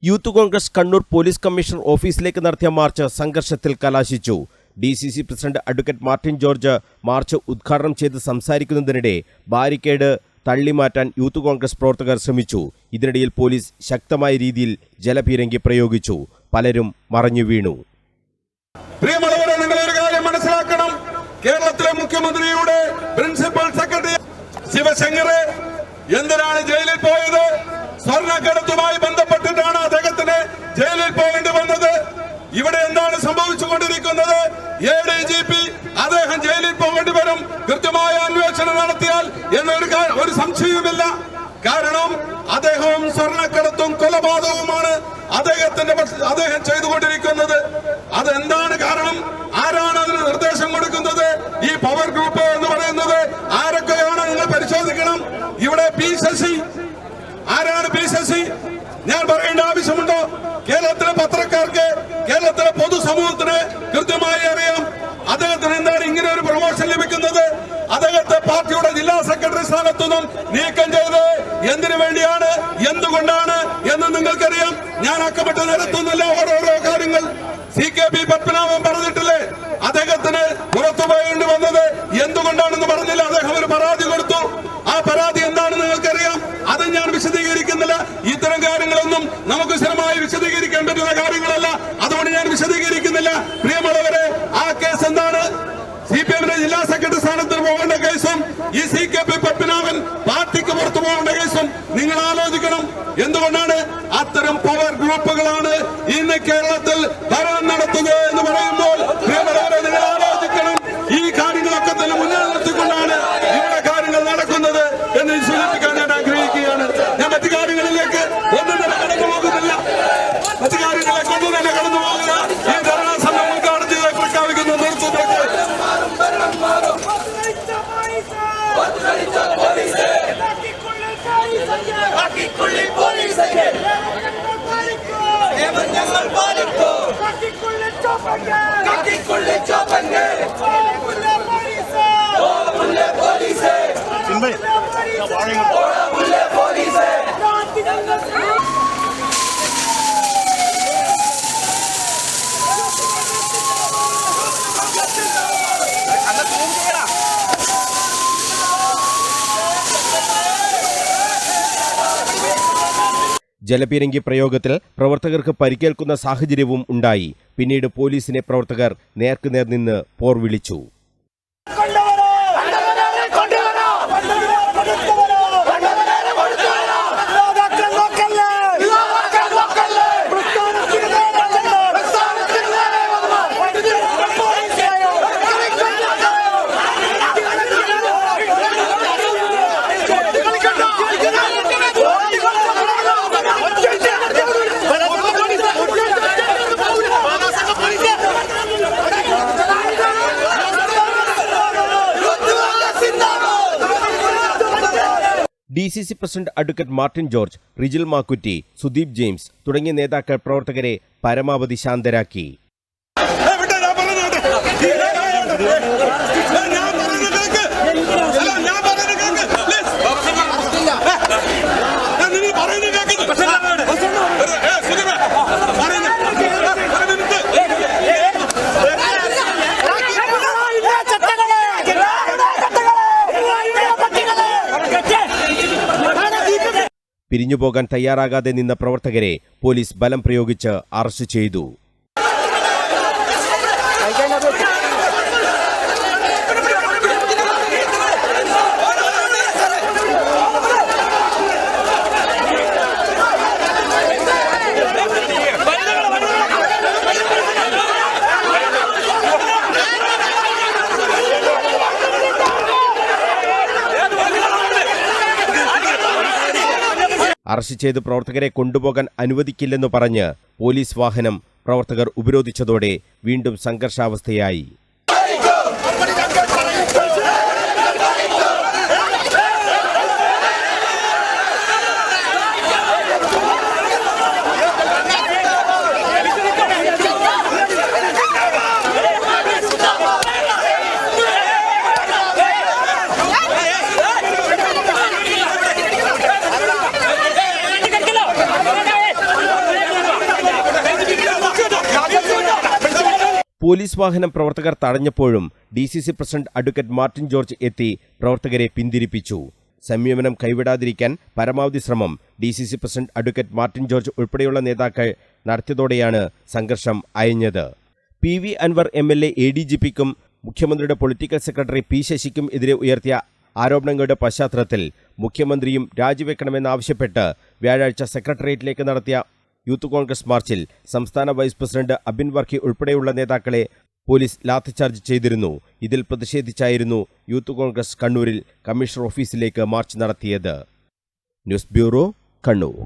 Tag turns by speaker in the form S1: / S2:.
S1: Youth Congress Kannur police commissioner ഓഫീസിലേക്ക് നടത്തിയ March സംഘർഷത്തിൽ കലാശിച്ചു. DCC president advocate Martin George March ഉദ്ഘാടനം ചെയ്ത് സംസാരിക്കുന്നതിനിടെ ബാരിക്കേഡ് തള്ളിമാറ്റാൻ യൂത്ത് കോൺഗ്രസ് പ്രവർത്തകർ ശ്രമിച്ചു. ഇതിനിടയിൽ പോലീസ് ശക്തമായ രീതിയിൽ ജലപീരങ്കി പ്രയോഗിച്ചു. പലരും മറഞ്ഞു വീണു.
S2: പ്രിയമുള്ളവരെ, നിങ്ങളൊരു കാര്യം മനസ്സിലാക്കണം. കേരളത്തിലെ മുഖ്യമന്ത്രിയുടെ പ്രിൻസിപ്പൽ സെക്രട്ടറി ശിവശങ്കർ എന്തിനാണ് ജയിലിൽ പോയത്? സ്വർണ്ണക്കടത്തുമായി ബന്ധപ്പെട്ടിട്ടാണ് അദ്ദേഹത്തിന് ജയിലിൽ പോകേണ്ടി വന്നത്. ഇവിടെ എന്താണ് സംഭവിച്ചുകൊണ്ടിരിക്കുന്നത്? ADGP അദ്ദേഹം ജയിലിൽ പോകേണ്ടി വരും കൃത്യമായ അന്വേഷണം നടത്തിയാൽ എന്നൊരു സംശയവുമില്ല. കാരണം അദ്ദേഹവും സ്വർണ്ണക്കടത്തും കൊലപാതകവുമാണ് അദ്ദേഹം ചെയ്തുകൊണ്ടിരിക്കുന്നത്. അതെന്താണ് കാരണം? ആരാണ് അതിന് നിർദ്ദേശം കൊടുക്കുന്നത്? ഈ പവർ ഗ്രൂപ്പ് എന്ന് പറയുന്നത് ആരൊക്കെയാണ് നിങ്ങൾ പരിശോധിക്കണം. ഇവിടെ PCC ആരാണ്? PCC ഞാൻ പറയേണ്ട ആവശ്യമുണ്ടോ? കേരളത്തിലെ പത്രക്കാർക്ക്, കേരളത്തിലെ പൊതുസമൂഹത്തിന് കൃത്യമായി അറിയാം അദ്ദേഹത്തിന് എന്താണ് ഇങ്ങനെ ഒരു പ്രൊമോഷൻ ലഭിക്കുന്നത്. അദ്ദേഹത്തെ പാർട്ടിയുടെ ജില്ലാ സെക്രട്ടറി സ്ഥാനത്തു നിന്നും നീക്കം ചെയ്ത് എന്തിനു വേണ്ടിയാണ്, എന്തുകൊണ്ടാണ് എന്ന് നിങ്ങൾക്കറിയാം. ഞാൻ അക്കമിട്ട് നിരത്തുന്നില്ല ഓരോരോ കാര്യങ്ങൾ. CKP പത്മനാഭൻ പറഞ്ഞിട്ടില്ലേ അദ്ദേഹത്തിന് പുറത്തു പോകേണ്ടി വന്നത് എന്തുകൊണ്ടാണെന്ന് പറഞ്ഞില്ല. അദ്ദേഹം ഒരു പരാതി കൊടുത്തു. ആ പരാതി എന്താണെന്ന് നിങ്ങൾക്കറിയാം. അത് ഞാൻ വിശദീകരിക്കുന്നില്ല. ഇത്തരം കാര്യങ്ങളൊന്നും നമുക്ക് സ്ഥിരമായി വിശദീകരിക്കാൻ പറ്റുന്ന കാര്യങ്ങളല്ല. അതുകൊണ്ട് ഞാൻ വിശദീകരിക്കുന്നില്ല. പ്രിയമുള്ളവരെ, ആ കേസ് എന്താണ്? CPM-ന്റെ ജില്ലാ സെക്രട്ടറി സ്ഥാനത്തിന് പോകേണ്ട കേസും ഈ CKP പത്മനാഭൻ പാർട്ടിക്ക് പുറത്തു പോകേണ്ട കേസും നിങ്ങൾ ആലോചിക്കണം. എന്തുകൊണ്ടാണ് അത്തരം പവർ ഗ്രൂപ്പുകളാണ് ഇന്ന് കേരളത്തിൽ ഭരണം നടത്തുക എന്ന് പറയുമ്പോൾ പ്രിയമുള്ളവരെ, നിങ്ങൾ ആലോചിക്കണം. ഈ കാര്യങ്ങളൊക്കെ തന്നെ മുന്നിൽ നിർത്തിക്കൊണ്ടാണ് ഇവിടെ കാര്യങ്ങൾ നടക്കുന്നത് എന്ന് സൂചിപ്പിക്കാൻ ഞാൻ ആഗ്രഹിക്കുകയാണ്. ഞാൻ മറ്റു കാര്യങ്ങളിലേക്ക് ഒന്നും തന്നെ കടന്നു പോകുന്നില്ല. മറ്റു കാര്യങ്ങളിലേക്ക് ഒന്നും തന്നെ കടന്നു പോകുക. ഈ ധരണാ സമയം ഉദ്ഘാടനം ചെയ്ത് പ്രഖ്യാപിക്കുന്ന നേതൃത്വത്തിലേക്ക്
S1: ജലപീരങ്കി പ്രയോഗത്തിൽ പ്രവർത്തകർക്ക് പരിക്കേൽക്കുന്ന സാഹചര്യവും ഉണ്ടായി. പിന്നീട് പോലീസിനെ പ്രവർത്തകർ നേർക്കുനേർ നിന്ന് പോർവിളിച്ചു. DCC president advocate Martin George, Rijil Makkutty, Sudeep James തുടങ്ങിയ നേതാക്കൾ പ്രവർത്തകരെ പരമാവധി ശാന്തരാക്കി. പിരിഞ്ഞുപോകാൻ തയ്യാറാകാതെ നിന്ന പ്രവർത്തകരെ പോലീസ് ബലം പ്രയോഗിച്ച് അറസ്റ്റ് ചെയ്തു. അറസ്റ്റ് ചെയ്ത് പ്രവർത്തകരെ കൊണ്ടുപോകാൻ അനുവദിക്കില്ലെന്ന് പറഞ്ഞ് പോലീസ് വാഹനം പ്രവർത്തകർ ഉപരോധിച്ചതോടെ വീണ്ടും സംഘർഷാവസ്ഥയായി. പോലീസ് വാഹനം പ്രവർത്തകർ തടഞ്ഞപ്പോഴും DCC president advocate Martin George എത്തി പ്രവർത്തകരെ പിന്തിരിപ്പിച്ചു. സംയമനം കൈവിടാതിരിക്കാൻ പരമാവധി ശ്രമം DCC president advocate Martin George ഉൾപ്പെടെയുള്ള നേതാക്കൾ നടത്തിയതോടെയാണ് സംഘർഷം അയഞ്ഞത്. PV അൻവർ MLA ADGPക്കും മുഖ്യമന്ത്രിയുടെ പൊളിറ്റിക്കൽ സെക്രട്ടറി P ശശിക്കും എതിരെ ഉയർത്തിയ ആരോപണങ്ങളുടെ പശ്ചാത്തലത്തിൽ മുഖ്യമന്ത്രിയും രാജിവെക്കണമെന്നാവശ്യപ്പെട്ട് വ്യാഴാഴ്ച സെക്രട്ടേറിയറ്റിലേക്ക് നടത്തിയ യൂത്ത് കോൺഗ്രസ് മാർച്ചിൽ സംസ്ഥാന വൈസ് പ്രസിഡന്റ് അബിൻ വർക്കി ഉൾപ്പെടെയുള്ള നേതാക്കളെ പോലീസ് ലാത്തിച്ചാർജ് ചെയ്തിരുന്നു. ഇതിൽ പ്രതിഷേധിച്ചായിരുന്നു യൂത്ത് കോൺഗ്രസ് കണ്ണൂരിൽ കമ്മീഷണർ ഓഫീസിലേക്ക് മാർച്ച് നടത്തിയത്. News bureau, Kannur.